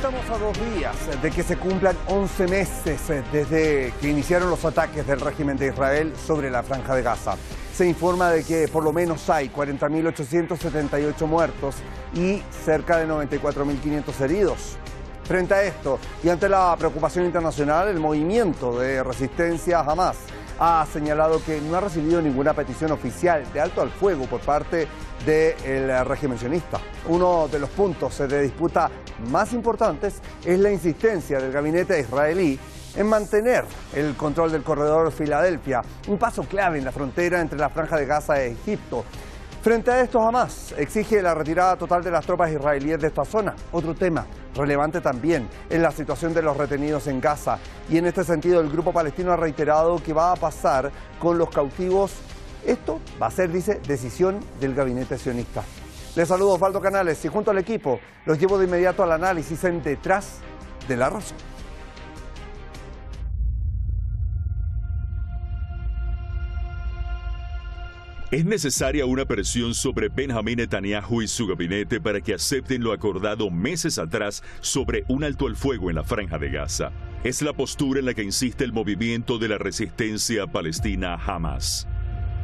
Estamos a 2 días de que se cumplan 11 meses desde que iniciaron los ataques del régimen de Israel sobre la Franja de Gaza. Se informa de que por lo menos hay 40.878 muertos y cerca de 94.500 heridos. Frente a esto y ante la preocupación internacional, el movimiento de resistencia Hamas ha señalado que no ha recibido ninguna petición oficial de alto al fuego por parte del régimen sionista. Uno de los puntos de disputa más importantes es la insistencia del gabinete israelí en mantener el control del corredor Filadelfia, un paso clave en la frontera entre la Franja de Gaza e Egipto. Frente a esto, Hamas exige la retirada total de las tropas israelíes de esta zona. Otro tema relevante también es la situación de los retenidos en Gaza. Y en este sentido, el grupo palestino ha reiterado que va a pasar con los cautivos. Esto va a ser, dice, decisión del gabinete sionista. Les saludo, Osvaldo Canales, y junto al equipo los llevo de inmediato al análisis en Detrás de la Razón. Es necesaria una presión sobre Benjamín Netanyahu y su gabinete para que acepten lo acordado meses atrás sobre un alto al fuego en la Franja de Gaza. Es la postura en la que insiste el movimiento de la resistencia palestina Hamas.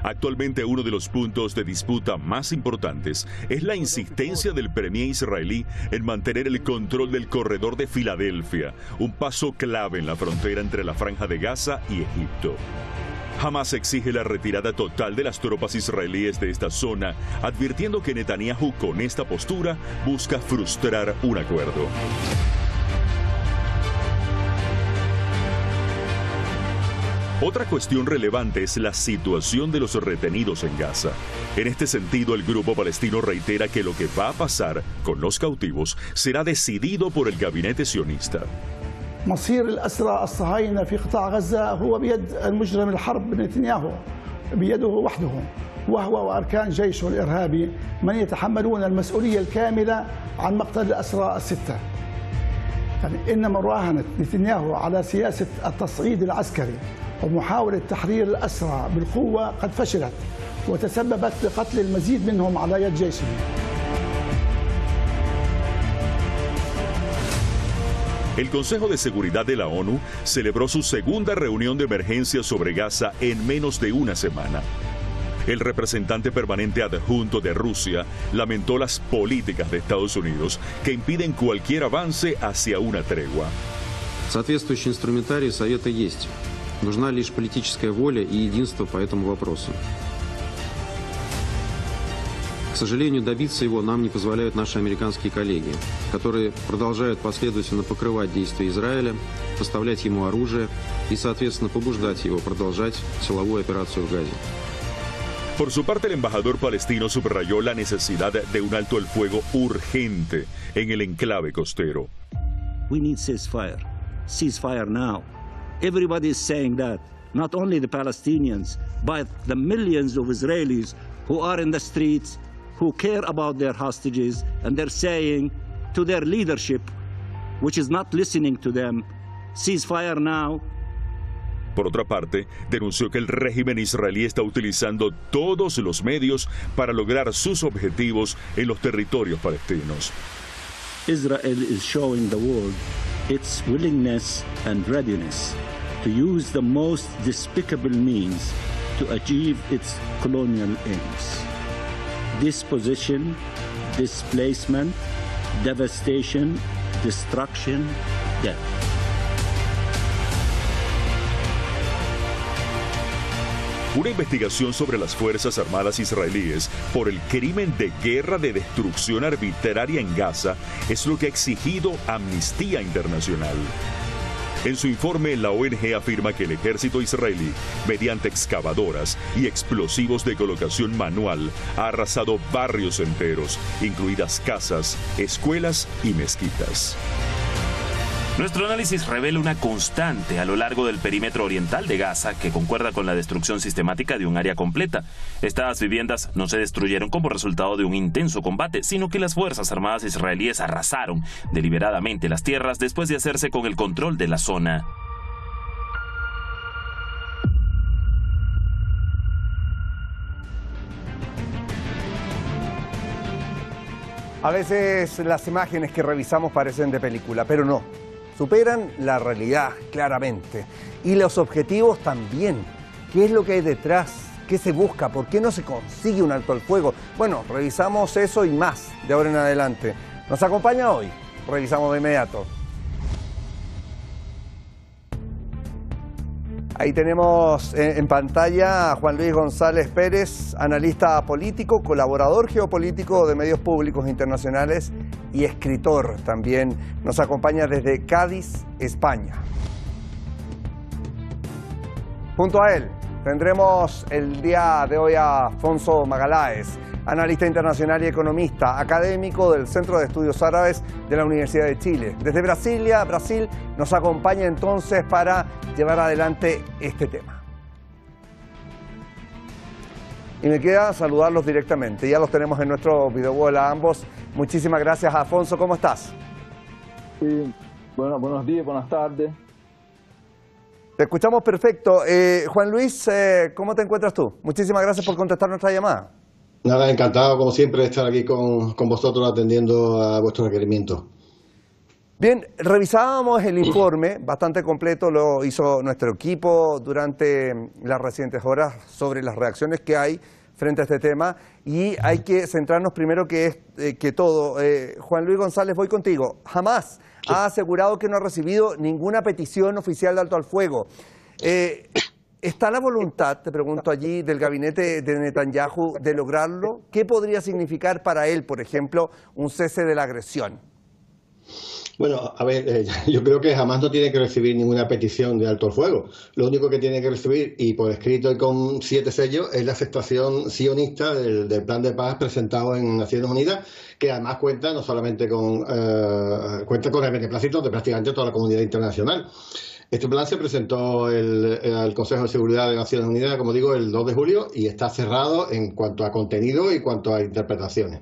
Actualmente uno de los puntos de disputa más importantes es la insistencia del premier israelí en mantener el control del corredor de Filadelfia, un paso clave en la frontera entre la Franja de Gaza y Egipto. Hamas exige la retirada total de las tropas israelíes de esta zona, advirtiendo que Netanyahu con esta postura busca frustrar un acuerdo. Otra cuestión relevante es la situación de los retenidos en Gaza. En este sentido, el grupo palestino reitera que lo que va a pasar con los cautivos será decidido por el gabinete sionista. مصير الأسرى الصهاينة في قطاع غزة هو بيد المجرم الحرب نتنياهو بيده وحده وهو وأركان جيشه الإرهابي من يتحملون المسؤولية الكاملة عن مقتل الأسرى الستة. يعني إن مراهنة نتنياهو على سياسة التصعيد العسكري ومحاولة تحرير الأسرى بالقوة قد فشلت وتسببت بقتل المزيد منهم على يد جيشه. El Consejo de Seguridad de la ONU celebró su segunda reunión de emergencia sobre Gaza en menos de una semana. El representante permanente adjunto de Rusia lamentó las políticas de Estados Unidos que impiden cualquier avance hacia una tregua. Соответствующий инструментарий Совета есть. Нужна лишь политическая воля и единство по этому вопросу. К сожалению, добиться его нам не позволяют наши американские коллеги, которые продолжают последовательно покрывать действия Израиля, поставлять ему оружие и, соответственно, побуждать его продолжать силовую операцию в Газе. Por su parte, el embajador palestino subrayó la necesidad de un alto el fuego urgente en el enclave costero. We need ceasefire. Ceasefire now. Everybody is saying that. Not only the Palestinians, but the millions of Israelis who are in the streets, who care about their hostages, and they're saying to their leadership, which is not listening to them, ceasefire now. Por otra parte, denunció que el régimen israelí está utilizando todos los medios para lograr sus objetivos en los territorios palestinos. Israel is showing the world its willingness and readiness to use the most despicable means to achieve its colonial aims. Disposition, displacement, devastation, destruction, death. Una investigación sobre las Fuerzas Armadas israelíes por el crimen de guerra de destrucción arbitraria en Gaza es lo que ha exigido Amnistía Internacional. En su informe, la ONG afirma que el ejército israelí, mediante excavadoras y explosivos de colocación manual, ha arrasado barrios enteros, incluidas casas, escuelas y mezquitas. Nuestro análisis revela una constante a lo largo del perímetro oriental de Gaza que concuerda con la destrucción sistemática de un área completa. Estas viviendas no se destruyeron como resultado de un intenso combate, sino que las Fuerzas Armadas israelíes arrasaron deliberadamente las tierras después de hacerse con el control de la zona. A veces las imágenes que revisamos parecen de película, pero no. Superan la realidad claramente. Y los objetivos también. ¿Qué es lo que hay detrás? ¿Qué se busca? ¿Por qué no se consigue un alto al fuego? Bueno, revisamos eso y más de ahora en adelante. ¿Nos acompaña hoy? Revisamos de inmediato. Ahí tenemos en pantalla a Juan Luis González Pérez, analista político, colaborador geopolítico de medios públicos internacionales y escritor también. Nos acompaña desde Cádiz, España. Junto a él tendremos el día de hoy a Afonso Magaláes, analista internacional y economista, académico del Centro de Estudios Árabes de la Universidad de Chile. Desde Brasilia, Brasil, nos acompaña entonces para llevar adelante este tema. Y me queda saludarlos directamente. Ya los tenemos en nuestro videowall a ambos. Muchísimas gracias, Afonso. ¿Cómo estás? Sí, bueno, buenos días, buenas tardes. Te escuchamos perfecto. Juan Luis, ¿cómo te encuentras tú? Muchísimas gracias por contestar nuestra llamada. Nada, encantado como siempre de estar aquí con vosotros atendiendo a vuestros requerimientos. Bien, revisábamos el informe, bastante completo, lo hizo nuestro equipo durante las recientes horas sobre las reacciones que hay frente a este tema y hay que centrarnos primero que todo. Juan Luis González, voy contigo. Hamás ha asegurado que no ha recibido ninguna petición oficial de alto al fuego. ¿Está la voluntad, te pregunto allí, del gabinete de Netanyahu de lograrlo? ¿Qué podría significar para él, por ejemplo, un cese de la agresión? Bueno, a ver, yo creo que jamás no tiene que recibir ninguna petición de alto al fuego. Lo único que tiene que recibir, y por escrito y con 7 sellos, es la aceptación sionista del plan de paz presentado en Naciones Unidas, que además cuenta no solamente cuenta con el beneplácito de prácticamente toda la comunidad internacional. Este plan se presentó al Consejo de Seguridad de Naciones Unidas, como digo, el 2 de julio y está cerrado en cuanto a contenido y cuanto a interpretaciones.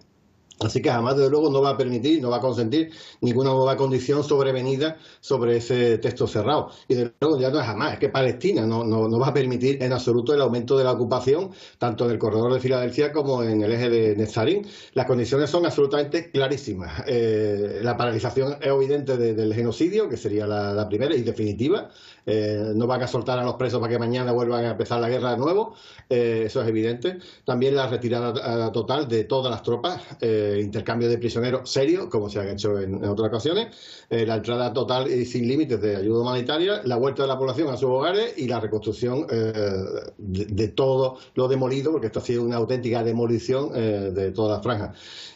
Así que jamás, desde luego, no va a permitir, no va a consentir ninguna nueva condición sobrevenida sobre ese texto cerrado. Y desde luego ya no es jamás, es que Palestina no va a permitir en absoluto el aumento de la ocupación, tanto en el corredor de Filadelfia como en el eje de Netzarim. Las condiciones son absolutamente clarísimas. La paralización es evidente del genocidio, que sería la primera y definitiva. No van a soltar a los presos para que mañana vuelvan a empezar la guerra de nuevo. Eso es evidente. También la retirada total de todas las tropas. Intercambio de prisioneros serio, como se han hecho en otras ocasiones, la entrada total y sin límites de ayuda humanitaria, la vuelta de la población a sus hogares y la reconstrucción de todo lo demolido, porque esto ha sido una auténtica demolición de toda la franja.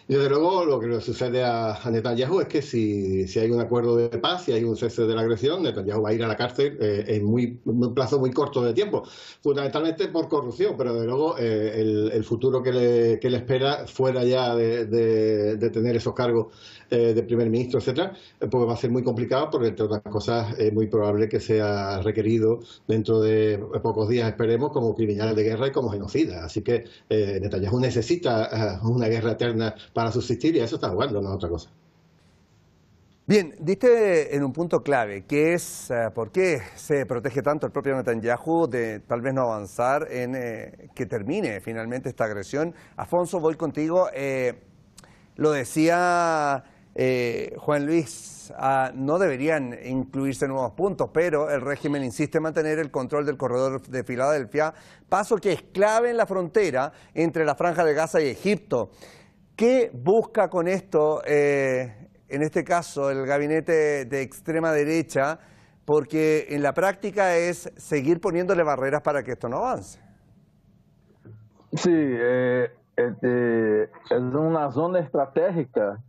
Y desde luego lo que le sucede a Netanyahu es que si hay un acuerdo de paz, si hay un cese de la agresión, Netanyahu va a ir a la cárcel en un plazo muy corto de tiempo, fundamentalmente por corrupción, pero desde luego el futuro que le espera fuera ya de tener esos cargos de primer ministro, etcétera, pues va a ser muy complicado porque, entre otras cosas, es muy probable que sea requerido dentro de pocos días, esperemos, como criminal de guerra y como genocida. Así que Netanyahu necesita una guerra eterna para subsistir y a eso está jugando, no es otra cosa. Bien, diste en un punto clave, que es por qué se protege tanto el propio Netanyahu de tal vez no avanzar en que termine finalmente esta agresión. Afonso, voy contigo. Lo decía Juan Luis, no deberían incluirse nuevos puntos, pero el régimen insiste en mantener el control del corredor de Filadelfia, paso que es clave en la frontera entre la Franja de Gaza y Egipto. ¿Qué busca con esto, en este caso, el gabinete de extrema derecha? Porque en la práctica es seguir poniéndole barreras para que esto no avance. Sí, es una zona estratégica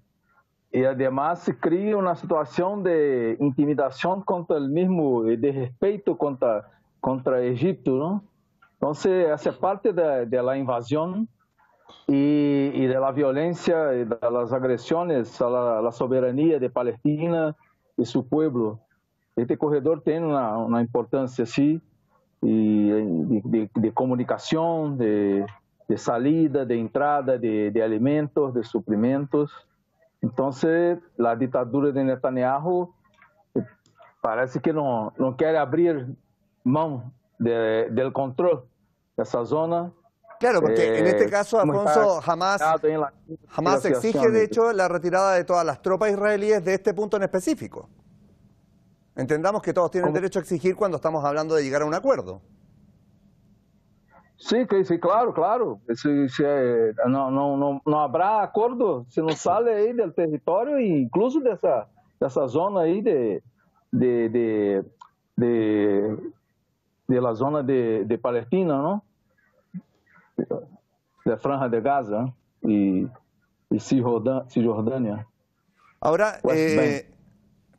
y además se crea una situación de intimidación contra el mismo, de respeto contra Egipto, ¿no? Entonces, hace parte de la invasión y de la violencia y de las agresiones a la soberanía de Palestina y su pueblo. Este corredor tiene una importancia así y de comunicación, de salida, de entrada de alimentos, de suprimentos. Entonces, la ditadura de Netanyahu parece que no quiere abrir mão del control de esa zona Claro, porque en este caso, Afonso, Hamás exige, de hecho, la retirada de todas las tropas israelíes de este punto en específico. Entendamos que todos tienen derecho a exigir cuando estamos hablando de llegar a un acuerdo. Sí, claro, claro. No habrá acuerdo si no sale ahí del territorio, incluso de esa zona ahí de la zona de Palestina, ¿no? De Franja de Gaza y Cisjordania. Ahora,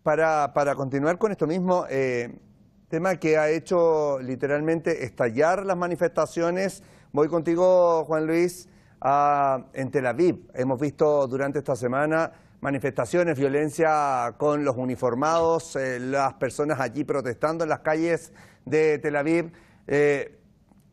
para continuar con esto mismo, tema que ha hecho literalmente estallar las manifestaciones. Voy contigo, Juan Luis, en Tel Aviv. Hemos visto durante esta semana manifestaciones, violencia con los uniformados, las personas allí protestando en las calles de Tel Aviv.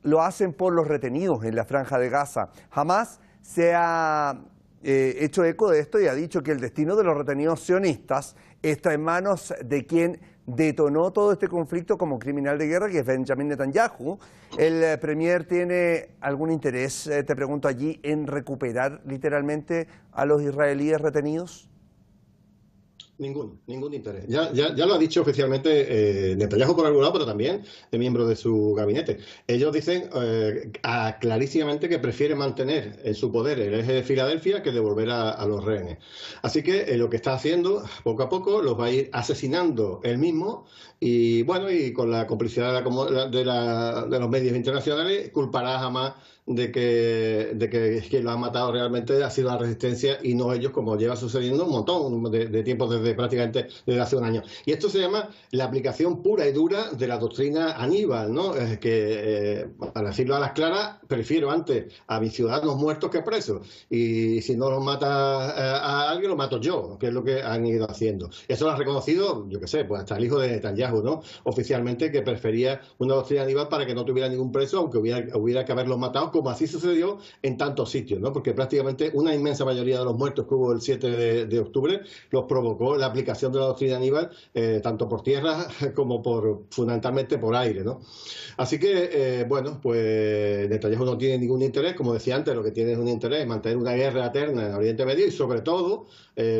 Lo hacen por los retenidos en la Franja de Gaza. Hamás se ha hecho eco de esto y ha dicho que el destino de los retenidos sionistas está en manos de quien detonó todo este conflicto como criminal de guerra, que es Benjamin Netanyahu. ¿El premier tiene algún interés, te pregunto allí, en recuperar literalmente a los israelíes retenidos? Ningún interés. Ya lo ha dicho oficialmente Netanyahu por algún lado, pero también de miembros de su gabinete. Ellos dicen clarísimamente que prefieren mantener en su poder el eje de Filadelfia que devolver a los rehenes. Así que lo que está haciendo, poco a poco, los va a ir asesinando él mismo y, bueno, y con la complicidad de los medios internacionales, culpará a Hamás de que quien lo ha matado realmente ha sido la resistencia y no ellos, como lleva sucediendo un montón de tiempo prácticamente desde hace un año. Y esto se llama la aplicación pura y dura de la doctrina Aníbal, ¿no? Para decirlo a las claras, prefiero antes a mis ciudadanos muertos que presos. Y si no los mata a alguien, lo mato yo, que es lo que han ido haciendo. Eso lo ha reconocido, yo qué sé, pues hasta el hijo de Netanyahu, ¿no? Oficialmente, que prefería una doctrina Aníbal para que no tuviera ningún preso, aunque hubiera que haberlos matado, como así sucedió en tantos sitios, ¿no? Porque prácticamente una inmensa mayoría de los muertos que hubo el 7 de octubre los provocó la aplicación de la doctrina Aníbal, tanto por tierra como fundamentalmente por aire, ¿no? Así que, bueno, pues Netanyahu no tiene ningún interés, como decía antes, lo que tiene es un interés, mantener una guerra eterna en Oriente Medio y, sobre todo,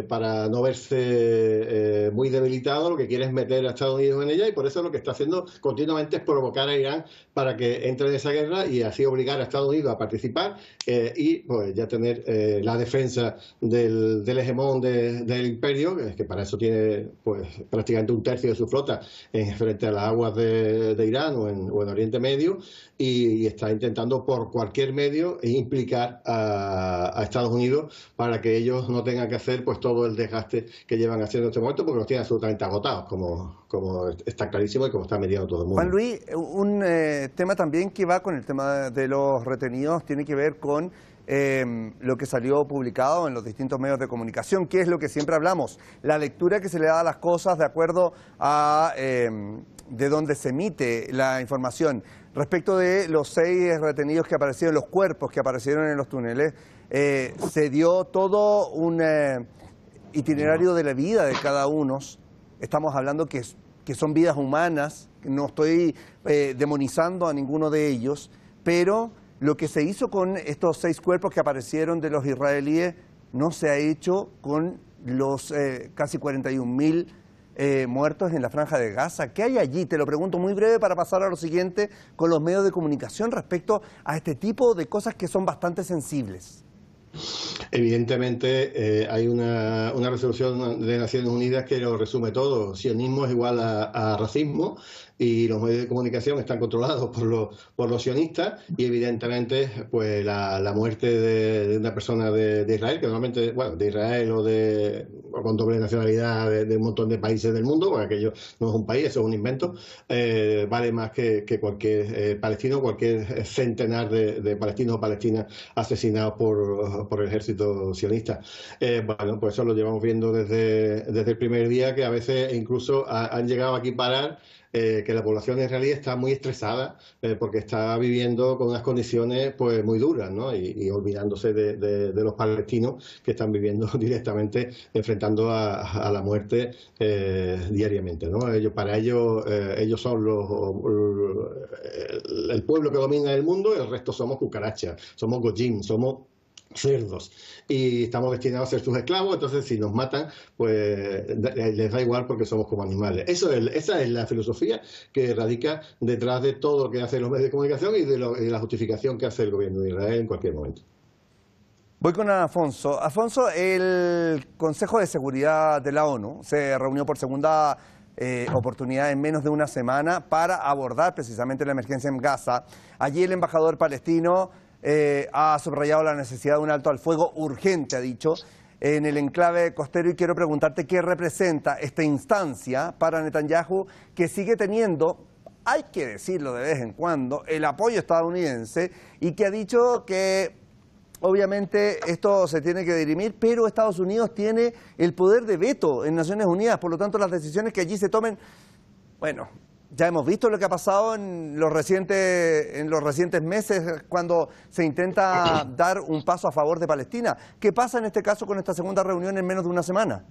para no verse muy debilitado, lo que quiere es meter a Estados Unidos en ella, y por eso lo que está haciendo continuamente es provocar a Irán para que entre en esa guerra y así obligar a Estados Unidos a participar y pues ya tener la defensa del hegemón del imperio, que para eso tiene pues prácticamente un tercio de su flota frente a las aguas de Irán o en Oriente Medio, y está intentando por cualquier medio implicar a Estados Unidos para que ellos no tengan que hacer pues todo el desgaste que llevan haciendo en este momento, porque los tienen absolutamente agotados, como está clarísimo y como está mediando todo el mundo. Juan Luis, un tema también que va con el tema de los retenidos tiene que ver con lo que salió publicado en los distintos medios de comunicación, que es lo que siempre hablamos, la lectura que se le da a las cosas de acuerdo a de dónde se emite la información. Respecto de los 6 retenidos que aparecieron, los cuerpos que aparecieron en los túneles, se dio todo un itinerario de la vida de cada uno. Estamos hablando que son vidas humanas, no estoy demonizando a ninguno de ellos, pero lo que se hizo con estos 6 cuerpos que aparecieron de los israelíes no se ha hecho con los casi 41.000 muertos en la Franja de Gaza. ¿Qué hay allí? Te lo pregunto muy breve para pasar a lo siguiente con los medios de comunicación respecto a este tipo de cosas que son bastante sensibles. Evidentemente hay una resolución de Naciones Unidas que lo resume todo. Sionismo es igual a racismo, y los medios de comunicación están controlados por los sionistas, y evidentemente pues la muerte de una persona de Israel, que normalmente, bueno, de Israel o con doble nacionalidad de un montón de países del mundo, porque aquello no es un país, eso es un invento, vale más que cualquier palestino, cualquier centenar de palestinos o palestinas asesinados por el ejército ejército sionista. Bueno, pues eso lo llevamos viendo desde el primer día, que a veces incluso han llegado aquí a parar que la población israelí está muy estresada porque está viviendo con unas condiciones pues muy duras, ¿no? Y olvidándose de los palestinos que están viviendo directamente, enfrentando a la muerte diariamente, ¿no? Para ellos son el pueblo que domina el mundo, el resto somos cucarachas, somos goyim, somos cerdos, y estamos destinados a ser sus esclavos. Entonces si nos matan pues les da igual porque somos como animales. Esa es la filosofía que radica detrás de todo lo que hacen los medios de comunicación y de la justificación que hace el gobierno de Israel en cualquier momento. Voy con Afonso. Afonso, el Consejo de Seguridad de la ONU se reunió por segunda oportunidad en menos de una semana para abordar precisamente la emergencia en Gaza. Allí el embajador palestino ha subrayado la necesidad de un alto al fuego urgente, ha dicho, en el enclave costero, y quiero preguntarte qué representa esta instancia para Netanyahu, que sigue teniendo, hay que decirlo de vez en cuando, el apoyo estadounidense, y que ha dicho que obviamente esto se tiene que dirimir, pero Estados Unidos tiene el poder de veto en Naciones Unidas, por lo tanto las decisiones que allí se tomen, bueno, ya hemos visto lo que ha pasado en los recientes meses cuando se intenta dar un paso a favor de Palestina. ¿Qué pasa en este caso con esta segunda reunión en menos de una semana?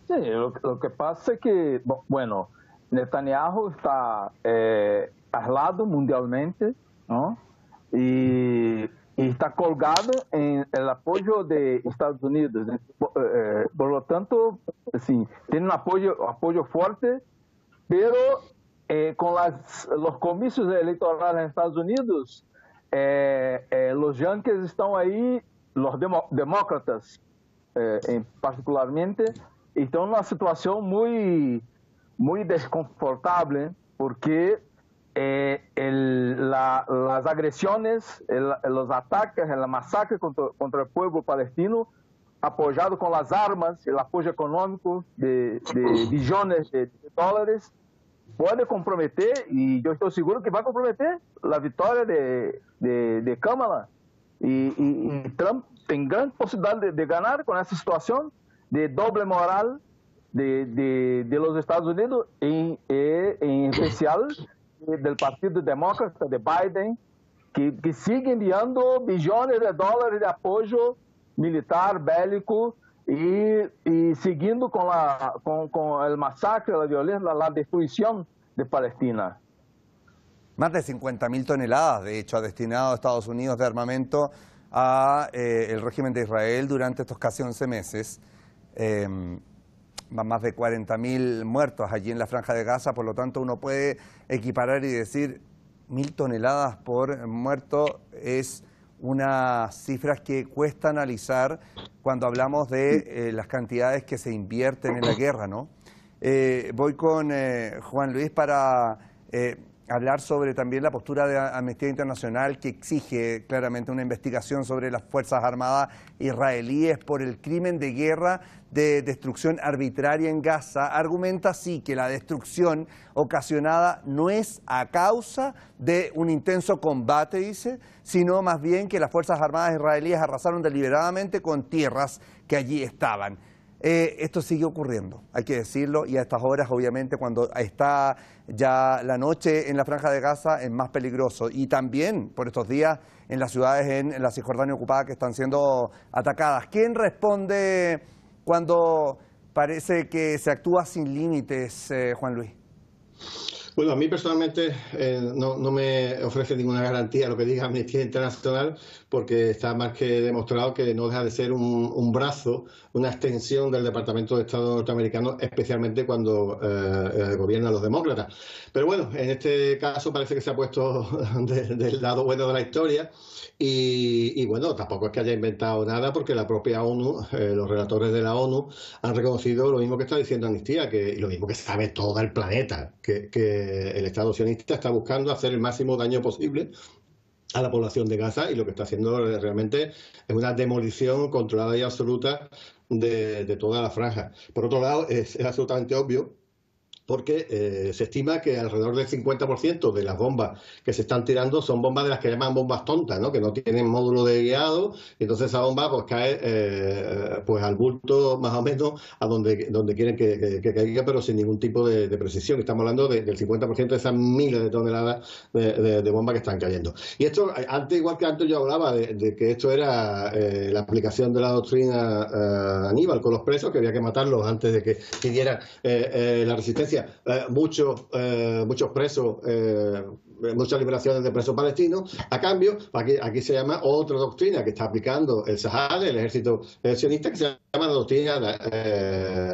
Sí, lo que pasa es que, bueno, Netanyahu está aislado mundialmente, ¿no? Y está colgado en el apoyo de Estados Unidos. Por lo tanto, assim, tiene un apoyo fuerte, pero con los comicios electorales en Estados Unidos, los yankees están ahí, los demócratas particularmente, están en una situación muy desconfortable, porque las agresiones, los ataques, la masacre contra el pueblo palestino, apoyado con las armas, el apoyo económico de billones de dólares, puede comprometer, y yo estoy seguro que va a comprometer, la victoria de Kamala. Y Trump tiene gran posibilidad de ganar con esa situación de doble moral de los Estados Unidos, en especial del Partido Demócrata de Biden, que sigue enviando billones de dólares de apoyo militar, bélico, y siguiendo con el masacre, la violencia, la destrucción de Palestina. Más de 50.000 toneladas, de hecho, ha destinado Estados Unidos de armamento a el régimen de Israel durante estos casi 11 meses. Más de 40.000 muertos allí en la Franja de Gaza, por lo tanto uno puede equiparar y decir 1.000 toneladas por muerto es unas cifras que cuesta analizar cuando hablamos de las cantidades que se invierten en la guerra, ¿no? Voy con Juan Luis para hablar sobre también la postura de Amnistía Internacional, que exige claramente una investigación sobre las Fuerzas Armadas israelíes por el crimen de guerra de destrucción arbitraria en Gaza. Argumenta sí que la destrucción ocasionada no es a causa de un intenso combate, dice, sino más bien que las Fuerzas Armadas israelíes arrasaron deliberadamente con tierras que allí estaban. Esto sigue ocurriendo, hay que decirlo, y a estas horas, obviamente, cuando está ya la noche en la Franja de Gaza, es más peligroso. Y también, por estos días, en las ciudades en la Cisjordania ocupada que están siendo atacadas. ¿Quién responde cuando parece que se actúa sin límites, Juan Luis? Bueno, a mí personalmente no me ofrece ninguna garantía lo que diga Amnistía Internacional, porque está más que demostrado que no deja de ser un brazo, una extensión del Departamento de Estado norteamericano, especialmente cuando gobiernan los demócratas. Pero bueno, en este caso parece que se ha puesto del lado bueno de la historia. Y bueno, tampoco es que haya inventado nada, porque la propia ONU, los relatores de la ONU han reconocido lo mismo que está diciendo Amnistía, y lo mismo que sabe todo el planeta, que el Estado sionista está buscando hacer el máximo daño posible a la población de Gaza, y lo que está haciendo realmente es una demolición controlada y absoluta de toda la franja. Por otro lado, es absolutamente obvio porque se estima que alrededor del 50% de las bombas que se están tirando son bombas de las que llaman bombas tontas, ¿no? Que no tienen módulo de guiado, y entonces esa bomba pues cae pues al bulto más o menos a donde quieren que caiga, pero sin ningún tipo de precisión. Estamos hablando del 50% de esas miles de toneladas de bombas que están cayendo. Y esto, igual que antes yo hablaba de que esto era la aplicación de la doctrina Aníbal con los presos, que había que matarlos antes de que pidiera la resistencia. Muchos presos, muchas liberaciones de presos palestinos. A cambio, aquí se llama otra doctrina que está aplicando el Sahad, el ejército sionista, que se llama la doctrina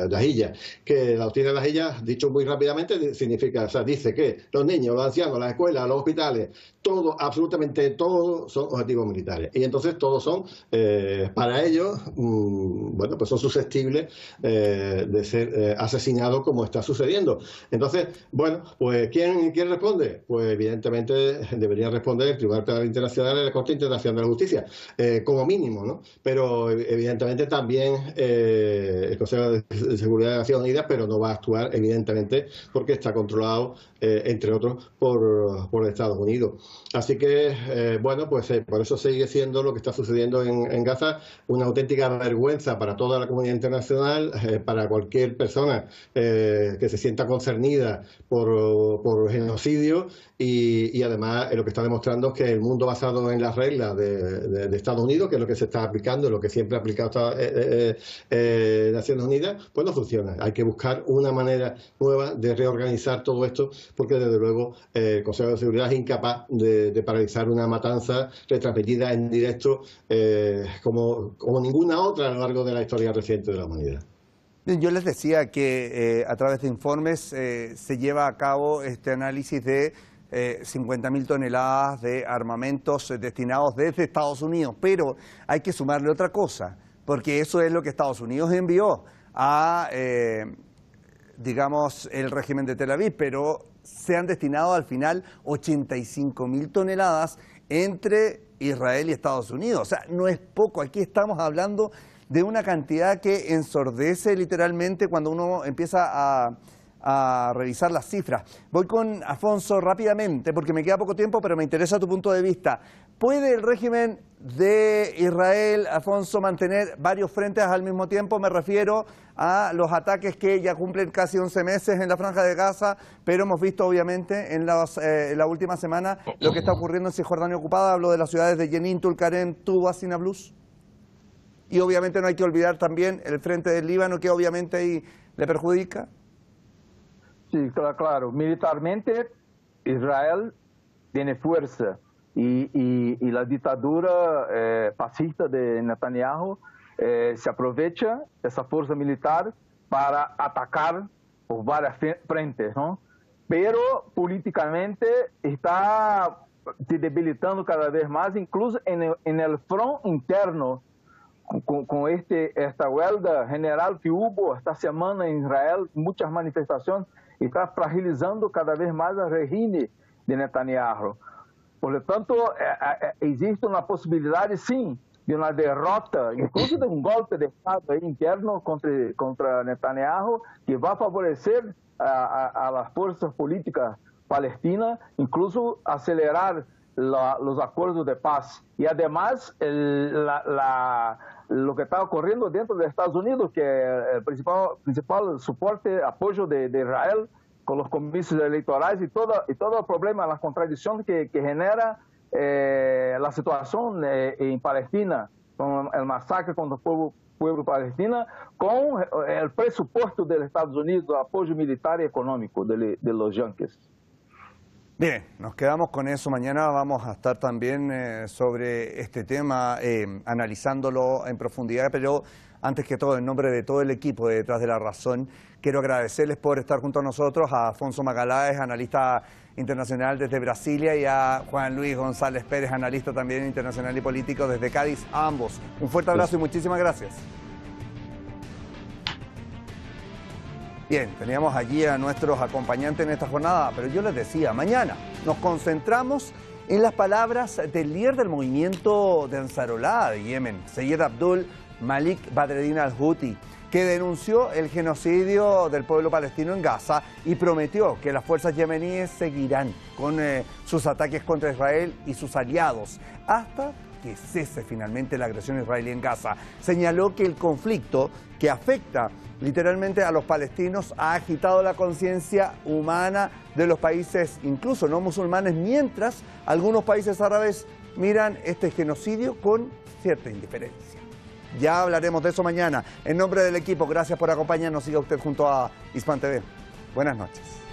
Dahilla. Que la doctrina Dahilla, dicho muy rápidamente, significa, o sea, dice que los niños, los ancianos, las escuelas, los hospitales, todo, absolutamente todo, son objetivos militares. Y entonces todos son, para ellos, bueno, pues son susceptibles de ser asesinados, como está sucediendo. Entonces, bueno, pues ¿quién responde? Pues evidentemente debería responder el Tribunal Penal Internacional y la Corte Internacional de la Justicia, como mínimo, ¿no? Pero evidentemente también el Consejo de Seguridad de Naciones Unidas, pero no va a actuar evidentemente porque está controlado, entre otros, por Estados Unidos. Así que, bueno, pues por eso sigue siendo lo que está sucediendo en Gaza una auténtica vergüenza para toda la comunidad internacional, para cualquier persona que se sienta concernida por genocidio, y además lo que está demostrando es que el mundo basado en las reglas de Estados Unidos, que es lo que se está aplicando, lo que siempre ha aplicado Naciones Unidas, pues no funciona. Hay que buscar una manera nueva de reorganizar todo esto, porque desde luego el Consejo de Seguridad es incapaz de paralizar una matanza retransmitida en directo como ninguna otra a lo largo de la historia reciente de la humanidad. Yo les decía que a través de informes se lleva a cabo este análisis de 50.000 toneladas de armamentos destinados desde Estados Unidos, pero hay que sumarle otra cosa, porque eso es lo que Estados Unidos envió a, digamos, el régimen de Tel Aviv, pero se han destinado al final 85.000 toneladas entre Israel y Estados Unidos. O sea, no es poco. Aquí estamos hablando de una cantidad que ensordece literalmente cuando uno empieza a revisar las cifras. Voy con Afonso rápidamente, porque me queda poco tiempo, pero me interesa tu punto de vista. ¿Puede el régimen de Israel, Afonso, mantener varios frentes al mismo tiempo? Me refiero a los ataques que ya cumplen casi 11 meses en la Franja de Gaza, pero hemos visto obviamente en la última semana lo que está ocurriendo en Cisjordania ocupada. Hablo de las ciudades de Jenin, Tulkarem, Tubas y Nablus. Y obviamente no hay que olvidar también el frente del Líbano, que obviamente ahí le perjudica. Sí, claro. Militarmente Israel tiene fuerza y la dictadura fascista de Netanyahu se aprovecha de esa fuerza militar para atacar por varias frentes, ¿no? Pero políticamente está se debilitando cada vez más, incluso en el front interno, con esta huelga general que hubo esta semana en Israel, muchas manifestaciones, está fragilizando cada vez más el régimen de Netanyahu. Por lo tanto, existe una posibilidad, sim, de una derrota, incluso de un golpe de Estado interno contra Netanyahu, que va a favorecer a las fuerzas políticas palestinas, incluso acelerar los acuerdos de paz. Y además, lo que está ocurriendo dentro de Estados Unidos, que el principal soporte, apoyo de Israel con los comicios electorales y todo el problema, las contradicciones que genera la situación en Palestina, con el masacre contra el pueblo palestino, con el presupuesto de los Estados Unidos, el apoyo militar y económico de los yanquis. Bien, nos quedamos con eso. Mañana vamos a estar también sobre este tema, analizándolo en profundidad, pero antes que todo, en nombre de todo el equipo de Detrás de la Razón, quiero agradecerles por estar junto a nosotros, a Afonso Magalhães, analista internacional desde Brasilia, y a Juan Luis González Pérez, analista también internacional y político desde Cádiz, a ambos. Un fuerte abrazo y muchísimas gracias. Bien, teníamos allí a nuestros acompañantes en esta jornada, pero yo les decía, mañana nos concentramos en las palabras del líder del movimiento de Ansarullah de Yemen, Seyed Abdul Malik Badreddin al-Houthi, que denunció el genocidio del pueblo palestino en Gaza y prometió que las fuerzas yemeníes seguirán con sus ataques contra Israel y sus aliados hasta que cese finalmente la agresión israelí en Gaza. Señaló que el conflicto que afecta literalmente a los palestinos ha agitado la conciencia humana de los países, incluso no musulmanes, mientras algunos países árabes miran este genocidio con cierta indiferencia. Ya hablaremos de eso mañana. En nombre del equipo, gracias por acompañarnos. Siga usted junto a Hispan TV. Buenas noches.